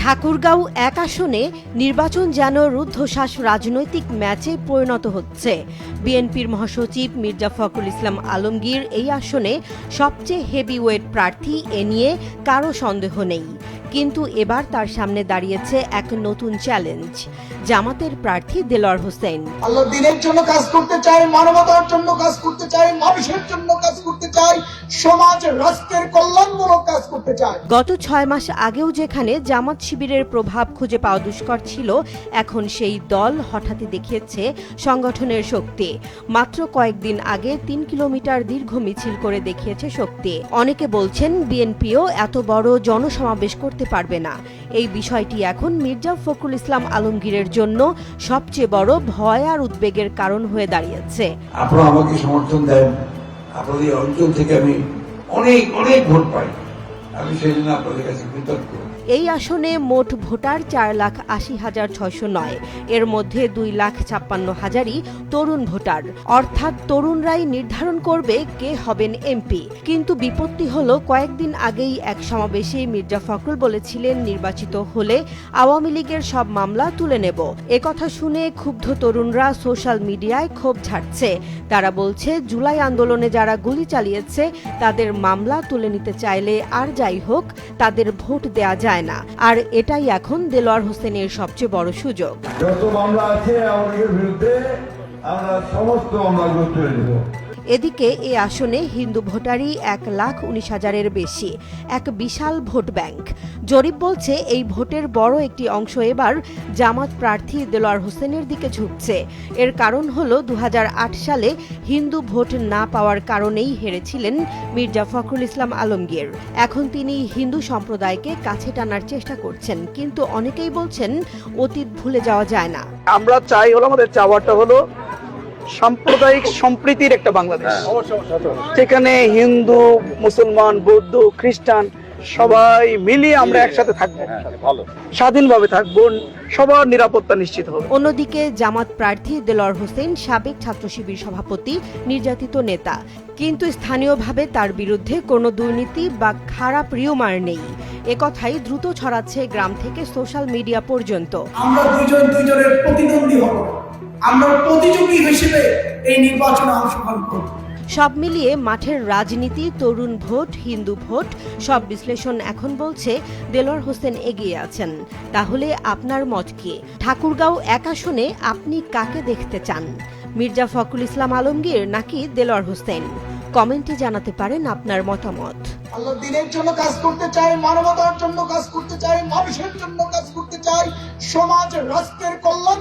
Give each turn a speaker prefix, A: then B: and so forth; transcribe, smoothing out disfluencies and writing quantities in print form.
A: ঠাকুরগাঁও এক আসনে নির্বাচন যেন রুদ্ধশ্বাস রাজনৈতিক ম্যাচে পরিণত হচ্ছে। বিএনপির মহাসচিব মির্জা ফখরুল ইসলাম আলমগীর এই আসনে সবচেয়ে হেভিওয়েট প্রার্থী, এ নিয়ে কারো সন্দেহ নেই। কিন্তু এবার তার সামনে দাঁড়িয়েছে এক নতুন চ্যালেঞ্জ, জামাতের প্রার্থী দেলোয়ার হোসেন।
B: আল্লাহ দিনের জন্য কাজ করতে চাই, মানবতার জন্য কাজ করতে চাই, মানুষের জন্য কাজ করতে চাই, সমাজ রাষ্ট্রের কল্যাণমূলক কাজ করতে চাই।
A: গত 6 মাস আগেও যেখানে জামাত শিবিরের প্রভাব খুঁজে পাওয়া দুষ্কর ছিল, এখন সেই দল হঠাৎই দেখিয়েছে সংগঠনের শক্তি। মাত্র কয়েকদিন আগে 3 কিলোমিটার দীর্ঘ মিছিল করে দেখিয়েছে শক্তি। অনেকে বলছেন বিএনপিও এত বড় জনসমাবেশ করতে পারবে না। এই বিষয়টি এখন মির্জা ফখরুল ইসলাম আলমগীরের জন্য সবচেয়ে বড় ভয় আর উদ্বেগের কারণ হয়ে দাঁড়িয়েছে।
C: আপনারা আমাকে সমর্থন দেন, আপনাদের অঞ্চল থেকে আমি অনেক অনেক ভোট পাই, আমি সেই জন্য আপনাদের কাছে কৃতজ্ঞ।
A: এই আসনে মোট ভোটার 4,80,609, এর মধ্যে 2,56,000ই তরুণ ভোটার, অর্থাৎ তরুণরাই নির্ধারণ করবে কে হবেন এমপি। কিন্তু বিপত্তি হলো, কয়েকদিন আগেই এক সমাবেশে মির্জা ফখরুল বলেছিলেন নির্বাচিত হলে আওয়ামী লীগের সব মামলা তুলে নেব। একথা শুনে ক্ষুব্ধ তরুণরা সোশ্যাল মিডিয়ায় ক্ষোভ ঝাড়ছে। তারা বলছে, জুলাই আন্দোলনে যারা গুলি চালিয়েছে তাদের মামলা তুলে নিতে চাইলে আর যাই হোক, তাদের ভোট দেয়া যায় না। আর এটাই এখন দেলোয়ার হোসেনের সবচেয়ে বড় সুযোগ।
D: যত মামলা আছে আমাদের বিরুদ্ধে, আমরা সমস্ত মামলাগুলো তুলে নেব।
A: এদিকে এ আসনে হিন্দু ভোটারই 1,19,000-এর বেশি, এক বিশাল ভোট ব্যাংক। জরিপ বলছে এই ভোটের বড় একটি অংশ এবার জামাত প্রার্থী দেলোয়ার হোসেনের দিকে ঝুঁকছে। এর কারণ হলো 2008 সালে হিন্দু ভোট না পাওয়ার কারণেই হেরেছিলেন মির্জা ফখরুল ইসলাম আলমগীর। এখন তিনি হিন্দু সম্প্রদায়কে কাছে টানার চেষ্টা করছেন, কিন্তু অনেকেই বলছেন অতীত ভুলে যাওয়া যায় না।
E: আমরা চাই হলো, আমাদের চাওয়াটা হলো সাম্প্রদায়িক সম্প্রীতির একটা বাংলাদেশ, যেখানে হিন্দু, মুসলমান, বৌদ্ধ, খ্রিস্টান সবাই মিলিয়ে আমরা একসাথে থাকবো, স্বাধীনভাবে থাকবো, সবার নিরাপত্তা নিশ্চিত হবে।
A: অন্যদিকে জামাত প্রার্থী দেলোয়ার হোসেন সাবেক ছাত্র শিবির সভাপতি, নির্যাতিত নেতা, কিন্তু স্থানীয়ভাবে তার বিরুদ্ধে কোনো দুর্নীতি বা খারাপ রিউমার নেই। একথাই দ্রুত ছড়াচ্ছে গ্রাম থেকে সোশ্যাল মিডিয়া পর্যন্ত।
B: আমরা দুইজনের প্রতিদ্বন্দ্বী হব, আমরা প্রতিযোগী হিসেবে এই নির্বাচনে অংশগ্রহণ করব।
A: সব মিলিয়ে মাঠের রাজনীতি, তরুণ ভোট, হিন্দু ভোট, সব বিশ্লেষণ এখন বলছে দেলোয়ার হোসেন এগিয়ে আছেন। তাহলে আপনার মত কি? ঠাকুরগাঁও এক আসনে আপনি কাকে দেখতে চান, মির্জা ফখরুল ইসলাম আলমগীর নাকি দেলোয়ার হোসেন? কমেন্টে জানাতে পারেন আপনার মতামত।
B: আল্লাহ দিনের জন্য কাজ করতে চাই, মানবতার জন্য কাজ করতে চাই, মানুষের জন্য কাজ করতে চাই, সমাজ রাষ্ট্রের কল্যাণ